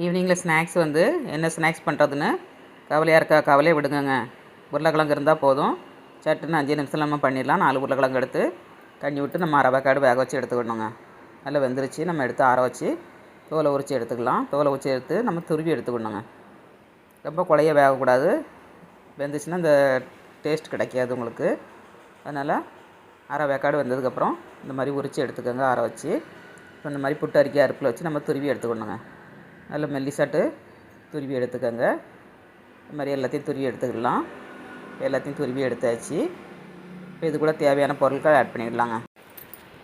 ஈவினிங்கில் ஸ்நாக்ஸ் வந்து என்ன ஸ்நாக்ஸ் பண்ணுறதுன்னு கவலையாக இருக்கா? கவலையை விடுங்கங்க. உருளைக்கிழங்கு இருந்தால் போதும். சட்டுன்னு 5 நிமிஷத்தில் நம்ம பண்ணிடலாம். 4 உருளைக்கிழங்கு எடுத்து தண்ணி விட்டு நம்ம அரை வேக்காடு வேக வச்சு எடுத்துக்கணுங்க. நல்லா வெந்துருச்சு. நம்ம எடுத்து ஆற வச்சு தோலை உரித்து எடுத்துக்கலாம். தோலை உரித்து எடுத்து நம்ம துருவி எடுத்துக்கணுங்க. ரொம்ப குழைய வேகக்கூடாது. வெந்துச்சுன்னா இந்த டேஸ்ட் கிடைக்காது உங்களுக்கு. அதனால் அரை வேக்காடு வெந்ததுக்கப்புறம் இந்த மாதிரி உரித்து எடுத்துக்கோங்க ஆற வச்சு. இப்போ இந்த மாதிரி புட்டு அரிக்கை அடுப்பில் வச்சு நம்ம துருவி எடுத்துக்கணுங்க. நல்ல மெல்லிசாட்டு துருவி எடுத்துக்கோங்க. இந்த மாதிரி எல்லாத்தையும் துருவி எடுத்துக்கலாம். எல்லாத்தையும் துருவி எடுத்தாச்சு. இப்போ இது கூட தேவையான பொருட்கள் ஆட் பண்ணிடலாங்க.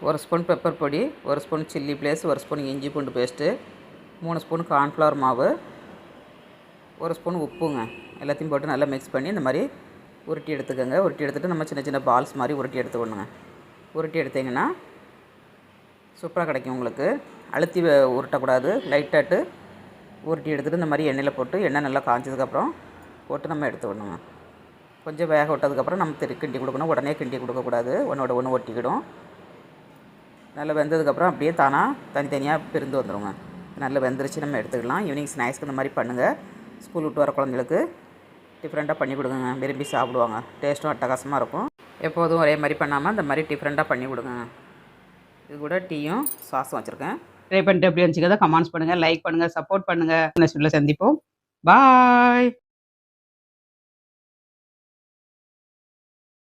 1 ஸ்பூன் பெப்பர் பொடி, 1 ஸ்பூன் சில்லி ஃப்ளேக்ஸ், 1 ஸ்பூன் இஞ்சி பூண்டு பேஸ்ட்டு, 3 ஸ்பூன் கார்ன்ஃப்ளவர் மாவு, 1 ஸ்பூன் உப்புங்க. எல்லாத்தையும் போட்டு நல்லா மிக்ஸ் பண்ணி இந்த மாதிரி உருட்டி எடுத்துக்கோங்க. உருட்டி எடுத்துகிட்டு நம்ம சின்ன சின்ன பால்ஸ் மாதிரி உருட்டி எடுத்துக்கணுங்க. உருட்டி எடுத்திங்கன்னா சூப்பராக கிடைக்கும் உங்களுக்கு. அழுத்தி உருட்டக்கூடாது. லைட்டாட்டு உருட்டி எடுத்துகிட்டு இந்த மாதிரி எண்ணெயில் போட்டு எண்ணெய் நல்லா காய்ச்சதுக்கப்புறம் போட்டு நம்ம எடுத்துக்கணுங்க. கொஞ்சம் வேக விட்டதுக்கப்புறம் நம்ம கிண்டி கொடுக்கணும். உடனே கிண்டி கொடுக்கக்கூடாது. ஒன்றோட ஒன்று ஒட்டிக்கிடும். நல்லா வெந்ததுக்கப்புறம் அப்படியே தானாக தனித்தனியாக பிரிந்து வந்துடுங்க. நல்லா வெந்துருச்சு. நம்ம எடுத்துக்கலாம். ஈவினிங் ஸ்நாக்ஸ்க்கு இந்த மாதிரி பண்ணுங்கள். ஸ்கூல் விட்டு வர குழந்தைங்களுக்கு டிஃப்ரெண்ட்டாக பண்ணி கொடுங்க. விரும்பி சாப்பிடுவாங்க. டேஸ்ட்டும் அட்டகாசமாக இருக்கும். எப்போதும் ஒரே மாதிரி பண்ணாமல் இந்த மாதிரி டிஃப்ரெண்ட்டாக பண்ணி கொடுங்க. இது கூட டீயும் சாஸும் வச்சுருக்கேன். ட்ரை பண்ணிட்டு எப்படி இருந்துச்சுக்கிறத கமெண்ட்ஸ் பண்ணுங்கள், லைக் பண்ணுங்கள், சப்போர்ட் பண்ணுங்கள். நெக்ஸ்ட் வீடியோவில் சந்திப்போம். பாய்.